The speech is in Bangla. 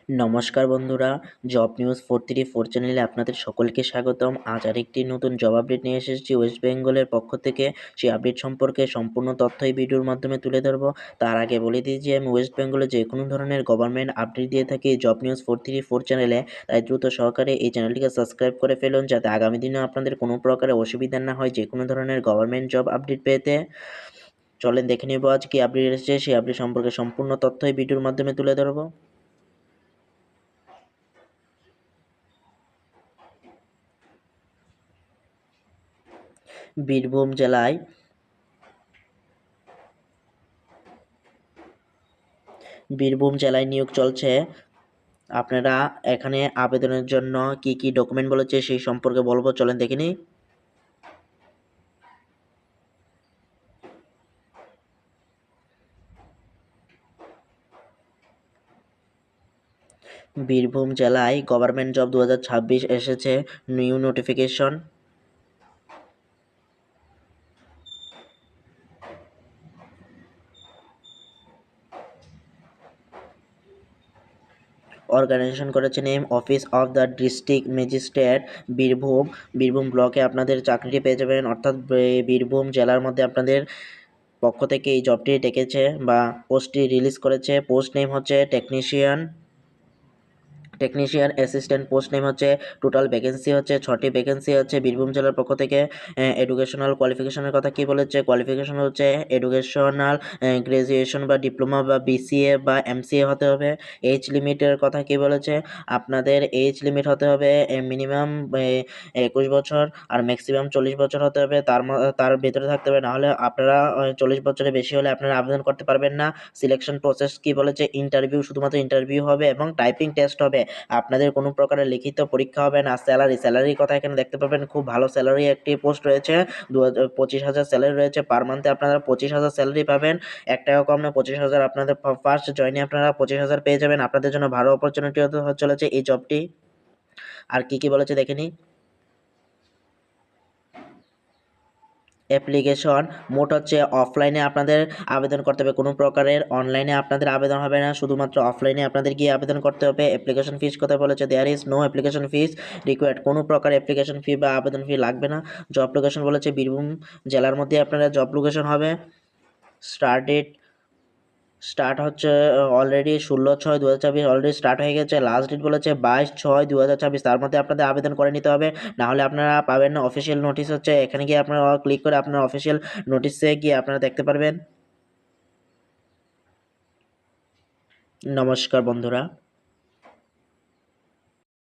নমস্কার বন্ধুরা, জব নিউজ 434 চ্যানেলে আপনাদের সকলকে স্বাগতম। আজ আরেকটি নতুন জব আপডেট নিয়ে এসেছি ওয়েস্ট বেঙ্গলের পক্ষ থেকে। সেই আপডেট সম্পর্কে সম্পূর্ণ তথ্য এই ভিডিওর মাধ্যমে তুলে ধরবো। তার আগে বলে দিই যে আমি ওয়েস্ট বেঙ্গলে যে কোনো ধরনের গভর্নমেন্ট আপডেট দিয়ে থাকি জব নিউজ 434 চ্যানেলে। তাই দ্রুত সহকারে এই চ্যানেলটিকে সাবস্ক্রাইব করে ফেলুন, যাতে আগামী দিনে আপনাদের কোনো প্রকারের অসুবিধা না হয় যে কোনো ধরনের গভর্নমেন্ট জব আপডেট পেতে। চলেন দেখে নেব আজ কি আপডেট এসেছে। সেই আপডেট সম্পর্কে সম্পূর্ণ তথ্য এই ভিডিওর মাধ্যমে তুলে ধরবো। বীরভূম জেলায় নিয়োগ চলছে। আপনারা এখানে আবেদনের জন্য কি কি ডকুমেন্ট বলেছে সেই সম্পর্কে বলবো, চলেন দেখে নিই। বীরভূম জেলায় গভর্নমেন্ট জব 2026 এসেছে, নিউ নোটিফিকেশন। অর্গানাইজেশন করেছে name office of the district magistrate Birbhum ব্লকে আপনাদের চাকরিটি পেয়ে যাবেন, অর্থাৎ বীরভূম জেলার মধ্যে আপনাদের পক্ষ থেকে এই জবটি ডেকেছে বা পোস্টটি রিলিজ করেছে। পোস্ট নেম হচ্ছে টেকনিশিয়ান অ্যাসিস্ট্যান্ট। পোস্ট নেম হচ্ছে, টোটাল ভ্যাকেন্সি হচ্ছে 6টি ভ্যাকেন্সি হচ্ছে বীরভূম জেলার পক্ষ থেকে। এডুকেশনাল কোয়ালিফিকেশনের কথা কি বলেছে, কোয়ালিফিকেশন হচ্ছে এডুকেশনাল গ্র্যাজুয়েশন বা ডিপ্লোমা বা বিসিএ বা এমসিএ হতে হবে। এজ লিমিটের কথা কি বলেছে, আপনাদের এজ লিমিট হতে হবে মিনিমাম 21 বছর আর ম্যাক্সিমাম 40 বছর হতে হবে। তার ভেতরে থাকতে হবে, নাহলে আপনারা 40 বছরের বেশি হলে আপনারা আবেদন করতে পারবেন না। সিলেকশন প্রসেস কি বলেছে, ইন্টারভিউ, শুধুমাত্র ইন্টারভিউ হবে এবং টাইপিং টেস্ট হবে। আপনাদের কোনো প্রকারের লিখিত পরীক্ষা হবে না। স্যালারির কথা এখানে দেখতে পাবেন, খুব ভালো স্যালারি একটি পোস্ট রয়েছে। 25,000 স্যালারি রয়েছে, পার মান্থে আপনারা 25,000 স্যালারি পাবেন। 1 টাকা কম না, 25,000 আপনাদের ফার্স্ট জয়নে আপনারা 25,000 পেয়ে যাবেন। আপনাদের জন্য ভালো অপরচুনিটি হতে চলেছে এই জবটি। আর কি কি বলেছে দেখে নিই। অ্যাপ্লিকেশন মোট হচ্ছে অফলাইনে আপনাদের আবেদন করতে হবে, কোনো প্রকারের অনলাইনে আপনাদের আবেদন হবে না, শুধুমাত্র অফলাইনে আপনাদের গিয়ে আবেদন করতে হবে। অ্যাপ্লিকেশন ফিস কথা বলেছে, there is no application fees required, কোনো প্রকার অ্যাপ্লিকেশন ফি বা আবেদন ফি লাগবে না। জব লোকেশন বলেছে বীরভূম জেলার মধ্যে আপনারা জব লোকেশন হবে। স্টার্ট হচ্ছে অলরেডি 16/6/2024 অলরেডি স্টার্ট হয়ে গেছে। লাস্ট ডেট বলেছে 22/6/2024, তার মধ্যে আপনাদের আবেদন করে নিতে হবে, না হলে আপনারা পাবেন না। অফিসিয়াল নোটিশ হচ্ছে, এখানে গিয়ে আপনারা ক্লিক করে আপনার অফিসিয়াল নোটিশে গিয়ে আপনারা দেখতে পারবেন। নমস্কার বন্ধুরা।